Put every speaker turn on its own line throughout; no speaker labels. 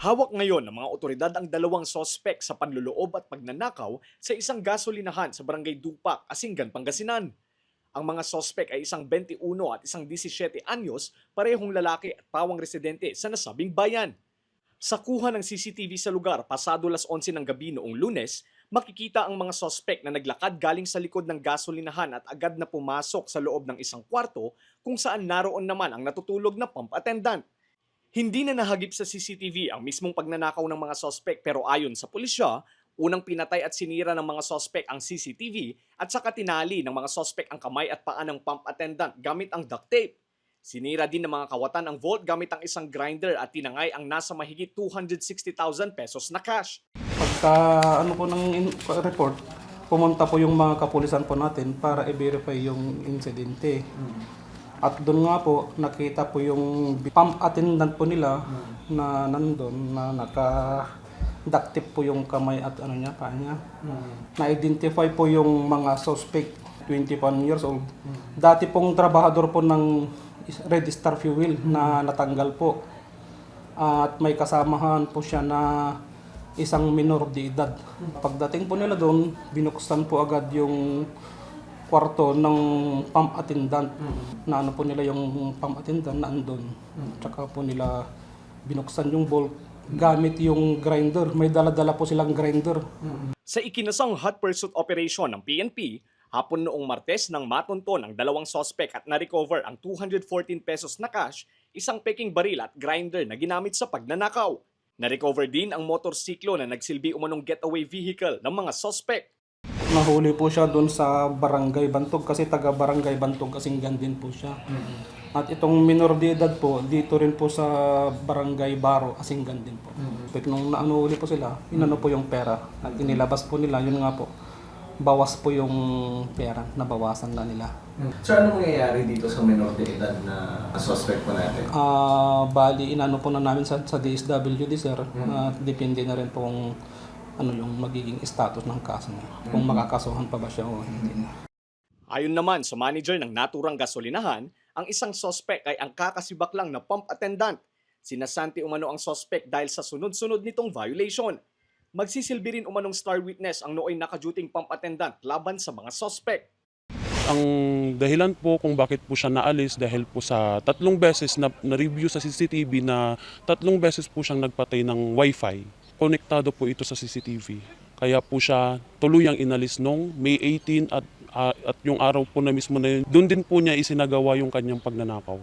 Hawak ngayon ng mga otoridad ang dalawang sospek sa panluloob at pagnanakaw sa isang gasolinahan sa Barangay Dupak, Asingan, Pangasinan. Ang mga sospek ay isang 21 at isang 17 anyos, parehong lalaki at pawang residente sa nasabing bayan. Sa kuha ng CCTV sa lugar pasado 11 ng gabi noong Lunes, makikita ang mga sospek na naglakad galing sa likod ng gasolinahan at agad na pumasok sa loob ng isang kwarto kung saan naroon naman ang natutulog na pump attendant. Hindi na nahagip sa CCTV ang mismong pagnanakaw ng mga sospek pero ayon sa pulisya, unang pinatay at sinira ng mga sospek ang CCTV at saka tinali ng mga sospek ang kamay at paa ng pump attendant gamit ang duct tape. Sinira din ng mga kawatan ang vault gamit ang isang grinder at tinangay ang nasa mahigit 260,000 pesos na cash.
Pagka report, pumunta po yung mga kapulisan po natin para i-verify yung insidente. At doon nga po, nakita po yung pump attendant po nila na nandun, na naka-duct tape po yung kamay at paa niya. Na-identify po yung mga suspect, 21 years old. Dati pong trabahador po ng Red Star Fuel na natanggal po. At may kasamahan po siya na isang minor de edad. Pagdating po nila doon, binuksan po agad yung kwarto ng pump attendant. Na po nila yung pump attendant na andun. Tsaka po nila binuksan yung bolt gamit yung grinder. May dala-dala po silang grinder.
Sa ikinasang hot pursuit operation ng PNP, hapon noong Martes nang matunton ang dalawang sospek at na-recover ang 214 pesos na cash, isang peking baril at grinder na ginamit sa pagnanakaw. Na-recover din ang motorsiklo na nagsilbi umanong getaway vehicle ng mga sospek.
Nahuli po siya doon sa Barangay Bantog kasi taga Barangay Bantog Asingan din po siya. At itong minor de edad po, dito rin po sa Barangay Baro Asingan din po. Nung naanuli po sila, inano po yung pera at inilabas po nila, yun nga po. Bawas po yung pera, nabawasan na nila.
So ano mangyayari dito sa minor de edad na suspect po natin?
Bali, inano po na namin sa DSWD, sir. Depende na rin po kung ano yung magiging status ng kaso niya. Kung makakasuhan pa ba siya o hindi na.
Ayon naman sa manager ng naturang gasolinahan, ang isang sospek ay ang kakasibak lang na pump attendant. Sinasanti umano ang sospek dahil sa sunod-sunod nitong violation. Magsisilbi rin umanong star witness ang nooy nakaduting pump attendant laban sa mga sospek.
Ang dahilan po kung bakit po siya naalis dahil po sa 3 beses na review sa CCTV na 3 beses po siyang nagpatay ng wifi. Konektado po ito sa CCTV. Kaya po siya tuluyang inalis nung May 18 at yung araw po na mismo na yun, doon din po niya isinagawa yung kanyang pagnanakaw.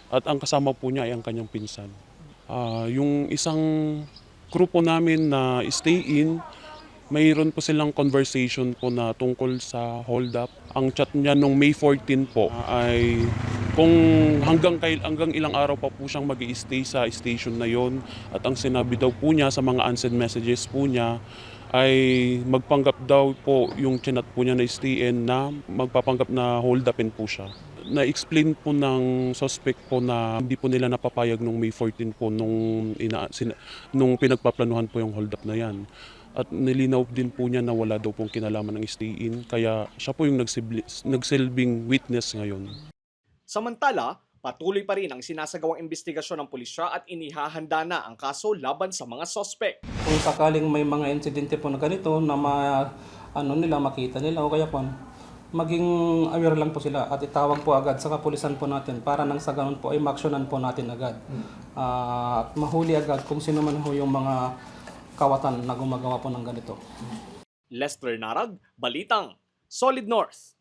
At ang kasama po niya ay ang kanyang pinsan. Yung isang grupo namin na stay-in, mayroon po silang conversation po na tungkol sa hold-up. Ang chat niya nung May 14 po ay kung hanggang ilang araw pa po siyang mag-i-stay sa station na yon. At ang sinabi daw po niya sa mga unsend messages po niya ay magpanggap daw po yung chinat po niya na stay-in na magpapanggap na hold-upin po siya. Na-explain po ng suspect po na hindi po nila napapayag nung May 14 po nung pinagpaplanuhan po yung hold-up na yan. At nilinaw din po niya na wala daw pong kinalaman ng stay-in, kaya siya po yung nagsilbing witness ngayon.
Samantala, patuloy pa rin ang sinasagawang investigasyon ng pulisya at inihahanda na ang kaso laban sa mga sospek.
Kung sakaling may mga insidente po na ganito na makita nila o kaya po, maging aware lang po sila at itawag po agad sa kapulisan po natin para nang sa ganun po ay maaksyonan po natin agad. At mahuli agad kung sino man ho yung mga kawatan na gumagawa po ng ganito.
Lester Narag, Balitang, Solid North.